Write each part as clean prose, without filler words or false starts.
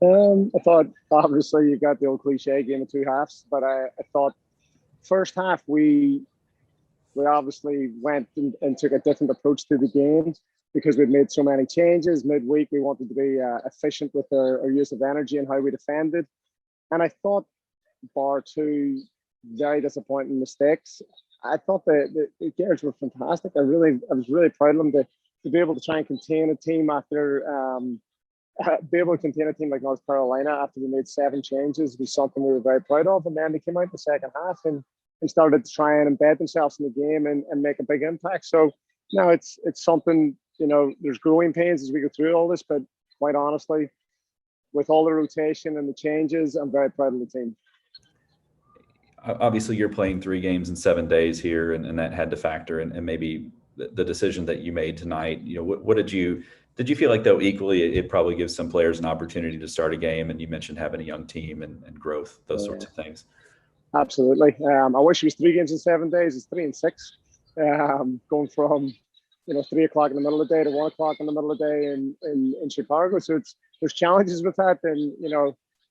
I thought obviously you got the old cliche game of two halves, but I thought first half we obviously went and took a different approach to the game because we'd made so many changes. Midweek, we wanted to be efficient with our use of energy and how we defended. And I thought, bar two very disappointing mistakes, I thought the Garrets were fantastic. I was really proud of them to be able to try and contain a team after be able to contain a team like North Carolina after we made 7 changes was something we were very proud of. And then they came out in the second half and started to try and embed themselves in the game and make a big impact. So now it's something, there's growing pains as we go through all this, but quite honestly, with all the rotation and the changes, I'm very proud of the team. Obviously, you're playing 3 games in 7 days here, and that had to factor in, and maybe the decision that you made tonight. What did you feel like, though, equally, it probably gives some players an opportunity to start a game, and you mentioned having a young team and growth, those sorts of things. Absolutely. I wish it was 3 games in 7 days. It's 3 and 6. Going from 3 o'clock in the middle of the day to 1 o'clock in the middle of the day in Chicago. So there's challenges with that, and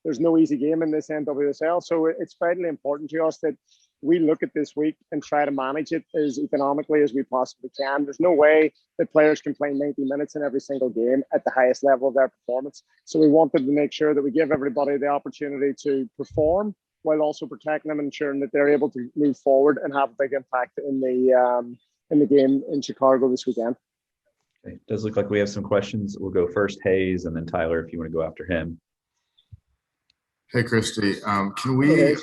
there's no easy game in this NWSL. So it's vitally important to us that we look at this week and try to manage it as economically as we possibly can. There's no way that players can play 90 minutes in every single game at the highest level of their performance. So we wanted to make sure that we give everybody the opportunity to perform while also protecting them and ensuring that they're able to move forward and have a big impact in the game in Chicago this weekend. Okay. It does look like we have some questions. We'll go first Hayes, and then Tyler, if you want to go after him. Hey, Christy, can we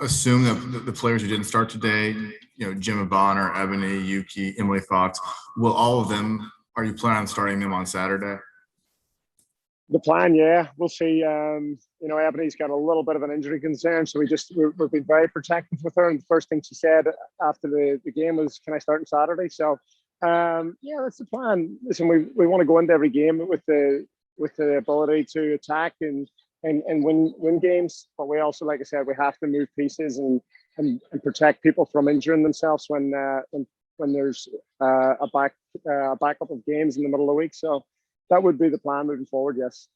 assume that the players who didn't start today, Gemma Bonner, Ebony, Yuki, Emily Fox, will all of them, are you planning on starting them on Saturday? The plan, yeah. We'll see. Ebony's got a little bit of an injury concern, so we've been very protective with her. And the first thing she said after the game was, "Can I start on Saturday?" So, that's the plan. Listen, we want to go into every game with the ability to attack and win games. But we also, like I said, we have to move pieces and protect people from injuring themselves when there's a backup of games in the middle of the week. So that would be the plan moving forward. Yes.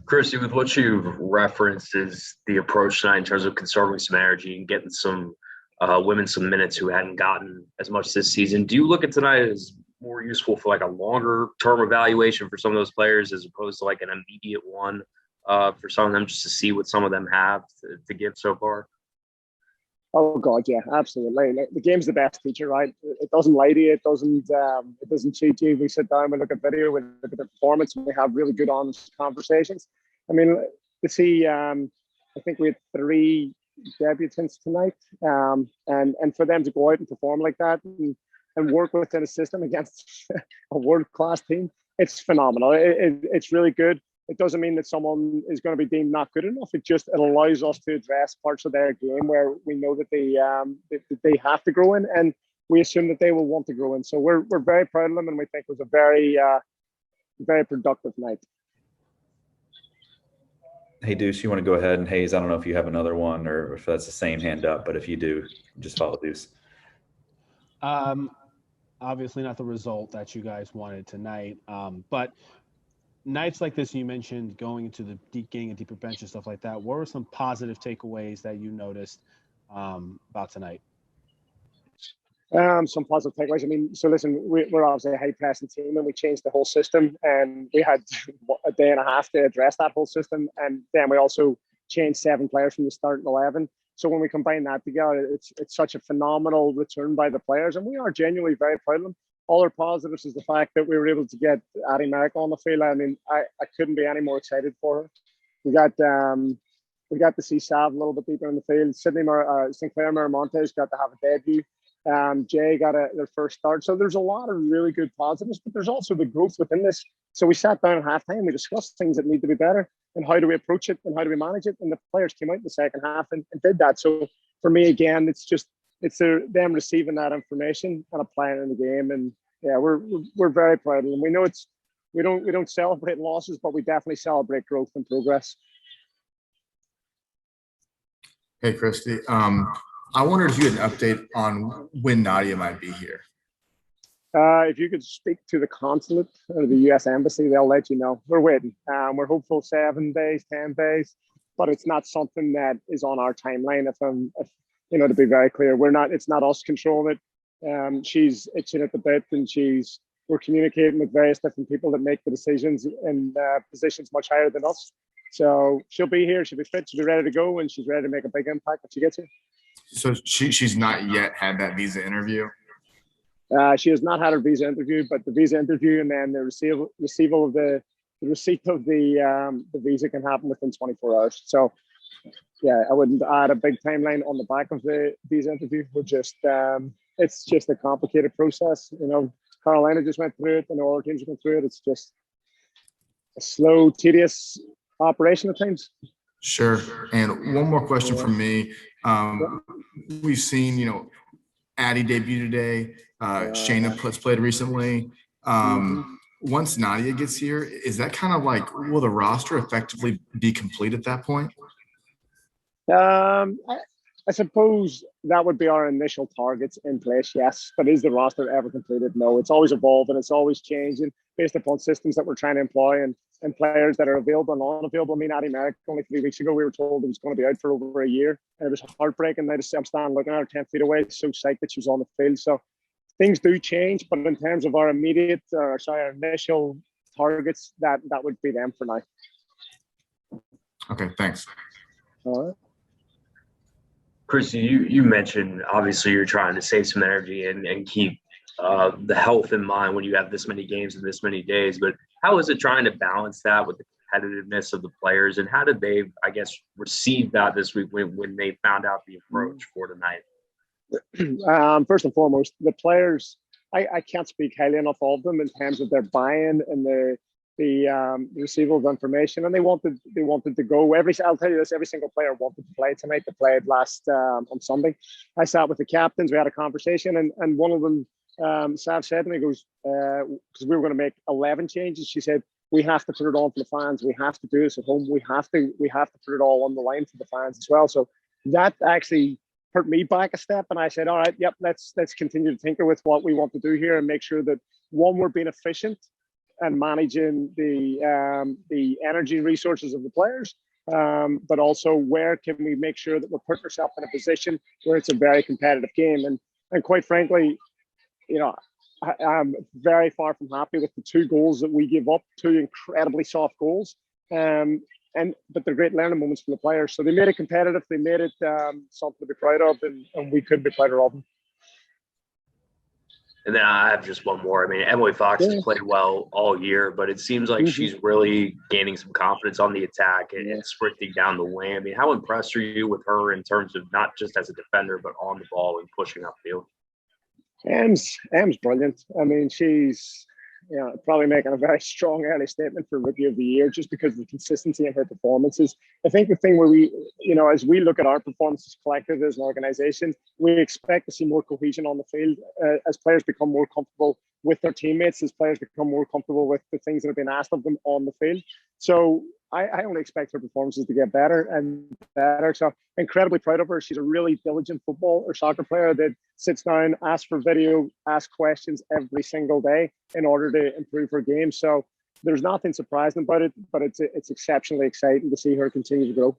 Christy, with what you've referenced is the approach tonight in terms of conserving some energy and getting some women some minutes who hadn't gotten as much this season. Do you look at tonight as more useful for like a longer term evaluation for some of those players as opposed to like an immediate one for some of them, just to see what some of them have to give so far? Oh God, yeah, absolutely. Like, the game's the best teacher, right? It doesn't lie to you. It doesn't cheat you. We sit down, we look at video, we look at the performance, and we have really good, honest conversations. I mean, to see, I think we had 3 debutants tonight, and for them to go out and perform like that and work within a system against a world-class team, it's phenomenal. It's really good. It doesn't mean that someone is going to be deemed not good enough. It allows us to address parts of their game where we know that they have to grow in, and we assume that they will want to grow in. So we're very proud of them, and we think it was a very, very productive night. Hey, Deuce, you want to go ahead? And Hayes, I don't know if you have another one or if that's the same hand up, but if you do, just follow Deuce. Obviously not the result that you guys wanted tonight, but nights like this, you mentioned getting a deeper bench and stuff like that. What were some positive takeaways that you noticed about tonight? Some positive takeaways. I mean, so listen, we're obviously a high pressing team, and we changed the whole system, and we had a day and a half to address that whole system. And then we also changed 7 players from the starting 11. So when we combine that together, it's such a phenomenal return by the players, and we are genuinely very proud of them. All our positives is the fact that we were able to get Addie Merrick on the field. I mean, I couldn't be any more excited for her. We got to see Sav a little bit deeper in the field. Sinclair Miramontes got to have a debut. Jay got their first start. So there's a lot of really good positives, but there's also the growth within this. So we sat down at halftime, we discussed things that need to be better and how do we approach it and how do we manage it. And the players came out in the second half and did that. So for me, again, it's them receiving that information and applying it in the game. And yeah, we're very proud of them. We know we don't celebrate losses, but we definitely celebrate growth and progress. Hey, Christy. I wondered if you had an update on when Nadia might be here. If you could speak to the consulate or the U.S. Embassy, they'll let you know. We're waiting. We're hopeful 7 days, 10 days, but it's not something that is on our timeline. To be very clear, we're not. It's not us controlling it. She's itching at the bit, and we're communicating with various different people that make the decisions in positions much higher than us. So she'll be here. She'll be fit. She'll be ready to go, and she's ready to make a big impact when she gets here. So she's not yet had that visa interview? She has not had her visa interview, but the visa interview and then the receipt of the visa can happen within 24 hours. So, yeah, I wouldn't add a big timeline on the back of the visa interview. It's just a complicated process. Carolina just went through it, and all our teams have been through it. It's just a slow, tedious operation at times. Sure. And one more question from me. We've seen, Addie debut today. Shayna played recently. Once Nadia gets here, is that kind of like, will the roster effectively be complete at that point? I suppose that would be our initial targets in place, yes. But is the roster ever completed? No. It's always evolving. It's always changing based upon systems that we're trying to employ and players that are available and unavailable. I mean, Addie Merrick, only 3 weeks ago, we were told he was going to be out for over a year. And it was heartbreaking. I'm standing looking at her 10 feet away, so psyched that she was on the field. So things do change. But in terms of our our initial targets, that would be them for now. Okay, thanks. All right. Christy, you mentioned obviously you're trying to save some energy and keep the health in mind when you have this many games in this many days. But how is it trying to balance that with the competitiveness of the players? And how did they, I guess, receive that this week when they found out the approach for tonight? First and foremost, the players, I can't speak highly enough of them in terms of their buy-in and the receival of information, and they wanted to go. I'll tell you this: every single player wanted to play tonight. They played last on Sunday. I sat with the captains. We had a conversation, and one of them, Sav, said to me, "Goes because we were going to make 11 changes." She said, "We have to put it on for the fans. We have to do this at home. We have to put it all on the line for the fans as well." So that actually hurt me back a step, and I said, "All right, yep, let's continue to tinker with what we want to do here and make sure that one, we're being efficient and managing the energy resources of the players, but also where can we make sure that we're putting ourselves in a position where it's a very competitive game." And quite frankly, I'm very far from happy with the 2 goals that we give up, 2 incredibly soft goals. But they're great learning moments for the players. So they made it competitive. They made it something to be proud of, and we couldn't be prouder of them. And then I have just one more. I mean, Emily Fox has played well all year, but it seems like she's really gaining some confidence on the attack and sprinting down the wing. I mean, how impressed are you with her in terms of not just as a defender, but on the ball and pushing upfield? Em's brilliant. I mean, she's probably making a very strong early statement for Rookie of the Year just because of the consistency in her performances. I think the thing where we, as we look at our performances collectively as an organization, we expect to see more cohesion on the field as players become more comfortable with their teammates, as players become more comfortable with the things that have been asked of them on the field. So I only expect her performances to get better and better. So incredibly proud of her. She's a really diligent football or soccer player that sits down, asks for video, asks questions every single day in order to improve her game. So there's nothing surprising about it, but it's exceptionally exciting to see her continue to grow.